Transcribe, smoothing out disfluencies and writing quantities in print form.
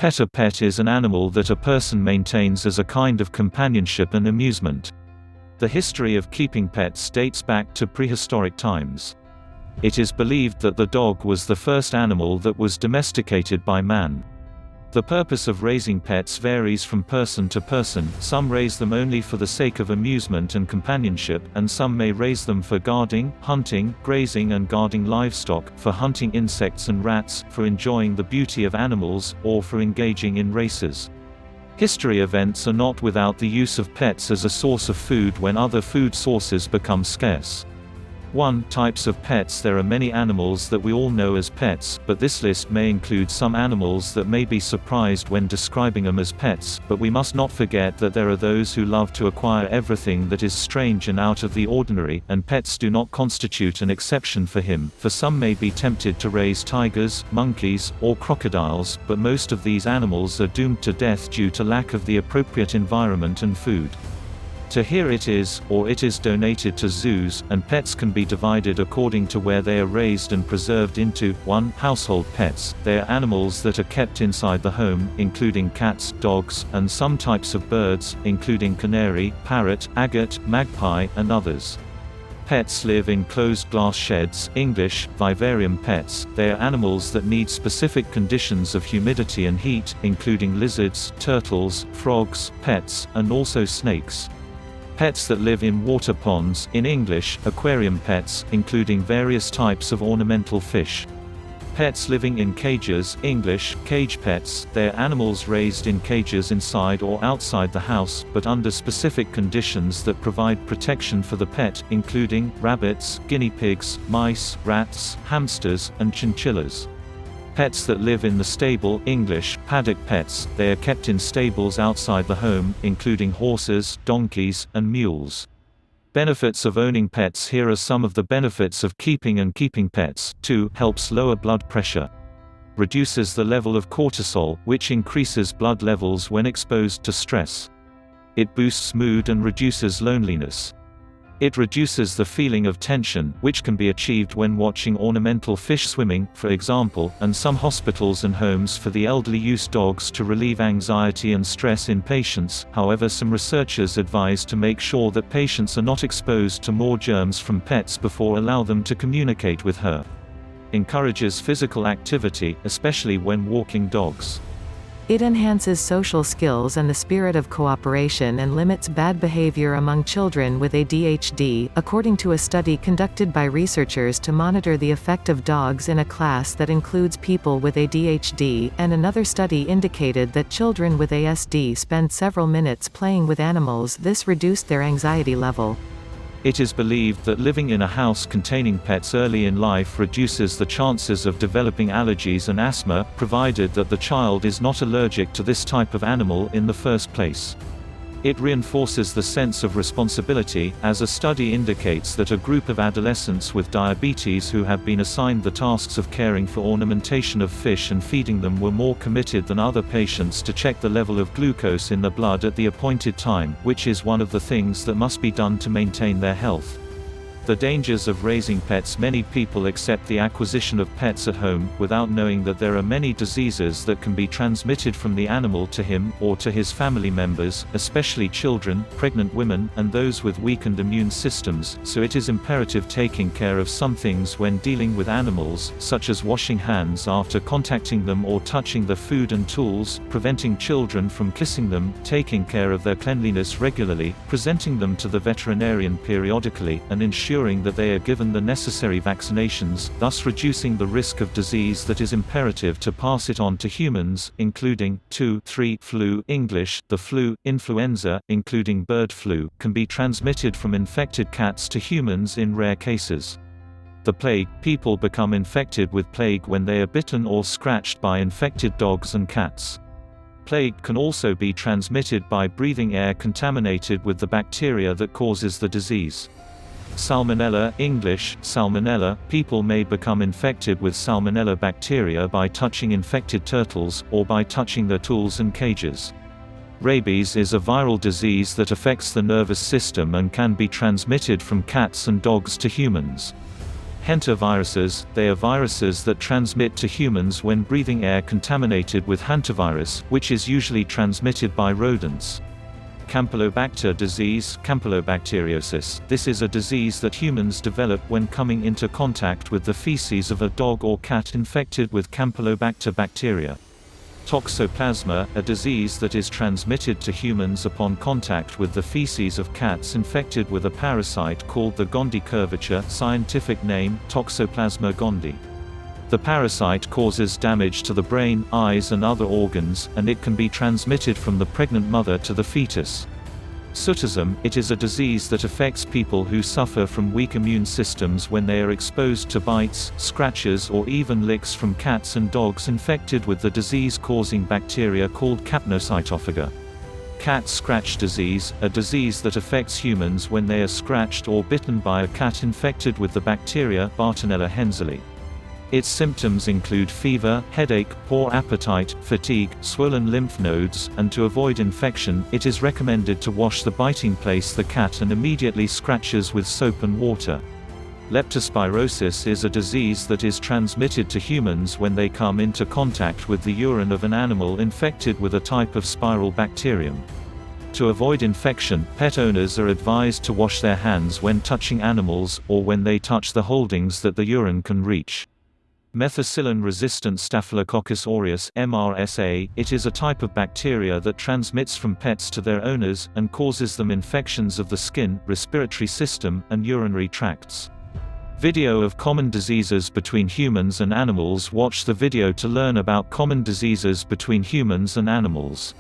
A pet is an animal that a person maintains as a kind of companionship and amusement. The history of keeping pets dates back to prehistoric times. It is believed that the dog was the first animal that was domesticated by man. The purpose of raising pets varies from person to person. Some raise them only for the sake of amusement and companionship, and some may raise them for guarding, hunting, grazing and guarding livestock, for hunting insects and rats, for enjoying the beauty of animals, or for engaging in races. History events are not without the use of pets as a source of food when other food sources become scarce. 1. Types of pets. There are many animals that we all know as pets, but this list may include some animals that may be surprised when describing them as pets, but we must not forget that there are those who love to acquire everything that is strange and out of the ordinary, and pets do not constitute an exception for him, for some may be tempted to raise tigers, monkeys, or crocodiles, but most of these animals are doomed to death due to lack of the appropriate environment and food. Here it is, or it is donated to zoos, and pets can be divided according to where they are raised and preserved into 1. Household pets. They are animals that are kept inside the home, including cats, dogs, and some types of birds, including canary, parrot, agate, magpie, and others. Pets live in closed glass sheds, English, vivarium pets. They are animals that need specific conditions of humidity and heat, including lizards, turtles, frogs, pets, and also snakes. Pets that live in water ponds, in English, aquarium pets, including various types of ornamental fish. Pets living in cages, English, cage pets. They are animals raised in cages inside or outside the house, but under specific conditions that provide protection for the pet, including rabbits, guinea pigs, mice, rats, hamsters, and chinchillas. Pets that live in the stable, English, paddock pets. They are kept in stables outside the home, including horses, donkeys, and mules. Benefits of owning pets. Here are some of the benefits of keeping pets. 2. Helps lower blood pressure. Reduces the level of cortisol, which increases blood levels when exposed to stress. It boosts mood and reduces loneliness. It reduces the feeling of tension, which can be achieved when watching ornamental fish swimming, for example, and some hospitals and homes for the elderly use dogs to relieve anxiety and stress in patients. However, some researchers advise to make sure that patients are not exposed to more germs from pets before allow them to communicate with her. Encourages physical activity, especially when walking dogs. It enhances social skills and the spirit of cooperation and limits bad behavior among children with ADHD, according to a study conducted by researchers to monitor the effect of dogs in a class that includes people with ADHD, and another study indicated that children with ASD spend several minutes playing with animals. This reduced their anxiety level. It is believed that living in a house containing pets early in life reduces the chances of developing allergies and asthma, provided that the child is not allergic to this type of animal in the first place. It reinforces the sense of responsibility, as a study indicates that a group of adolescents with diabetes who have been assigned the tasks of caring for ornamentation of fish and feeding them were more committed than other patients to check the level of glucose in the blood at the appointed time, which is one of the things that must be done to maintain their health. The dangers of raising pets. Many people accept the acquisition of pets at home, without knowing that there are many diseases that can be transmitted from the animal to him, or to his family members, especially children, pregnant women, and those with weakened immune systems, so it is imperative taking care of some things when dealing with animals, such as washing hands after contacting them or touching their food and tools, preventing children from kissing them, taking care of their cleanliness regularly, presenting them to the veterinarian periodically, and ensuring that they are given the necessary vaccinations, thus reducing the risk of disease that is imperative to pass it on to humans, including 2. 3. Flu, English, the flu, influenza, including bird flu, can be transmitted from infected cats to humans in rare cases. The plague, people become infected with plague when they are bitten or scratched by infected dogs and cats. Plague can also be transmitted by breathing air contaminated with the bacteria that causes the disease. Salmonella, English, salmonella, people may become infected with salmonella bacteria by touching infected turtles, or by touching their tools and cages. Rabies is a viral disease that affects the nervous system and can be transmitted from cats and dogs to humans. Hantaviruses, they are viruses that transmit to humans when breathing air contaminated with hantavirus, which is usually transmitted by rodents. Campylobacter disease, Campylobacteriosis. This is a disease that humans develop when coming into contact with the feces of a dog or cat infected with Campylobacter bacteria. Toxoplasma, a disease that is transmitted to humans upon contact with the feces of cats infected with a parasite called the Gondi curvature, scientific name, Toxoplasma gondii. The parasite causes damage to the brain, eyes and other organs, and it can be transmitted from the pregnant mother to the fetus. Sutism, it is a disease that affects people who suffer from weak immune systems when they are exposed to bites, scratches or even licks from cats and dogs infected with the disease-causing bacteria called capnocytophaga. Cat scratch disease, a disease that affects humans when they are scratched or bitten by a cat infected with the bacteria Bartonella henselae. Its symptoms include fever, headache, poor appetite, fatigue, swollen lymph nodes, and to avoid infection, it is recommended to wash the biting place the cat and immediately scratches with soap and water. Leptospirosis is a disease that is transmitted to humans when they come into contact with the urine of an animal infected with a type of spiral bacterium. To avoid infection, pet owners are advised to wash their hands when touching animals, or when they touch the holdings that the urine can reach. Methicillin-resistant Staphylococcus aureus (MRSA), it is a type of bacteria that transmits from pets to their owners, and causes them infections of the skin, respiratory system, and urinary tracts. Video of common diseases between humans and animals. Watch the video to learn about common diseases between humans and animals.